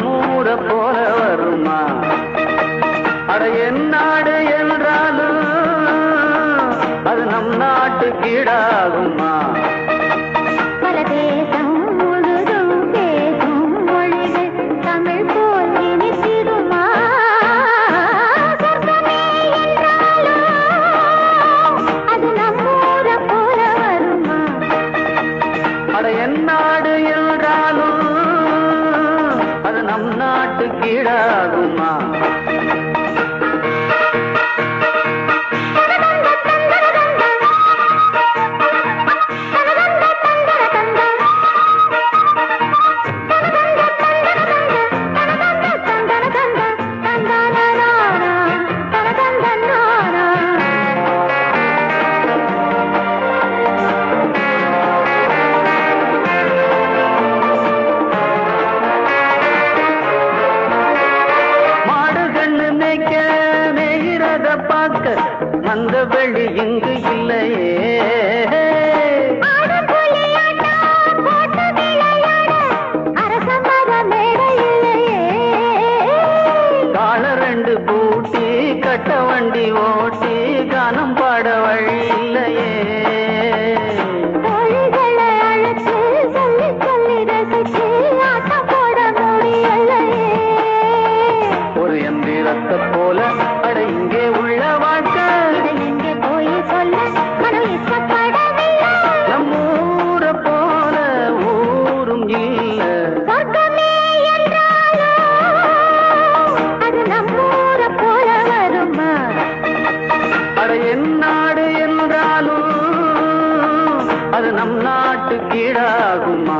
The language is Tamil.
நம்மூர போல வருமா? அட என் நாடு என்றாலும் அது நம் நாட்டு கீழாகுமா? பல தேசம் முழுதும் பேசும் மொழிகள் தமிழ் போல் இனித்திடுமா? சொர்க்கமே என்றாலும் அது நம்மூர போல வருமா? அட என் நாடு என்றாலும் அது நம் நாட்டு கீழாகுமா? அந்த வெளி இங்கு இல்லையே, கால ரெண்டு பூட்டி கட்ட வண்டி ஓட்டி கானம் பாட வழி இல்லையே. ஒரு எந்திரத்தை போல அட இங்கே உள்ள வாழ்க்கை நம்மூர போல ஊரும் இல்ல. சொர்க்கமே என்றாலும் அது நம்மூர போல வருமா? அட என் நாடு என்றாலும் அது நம் நாட்டு கீழாகுமா?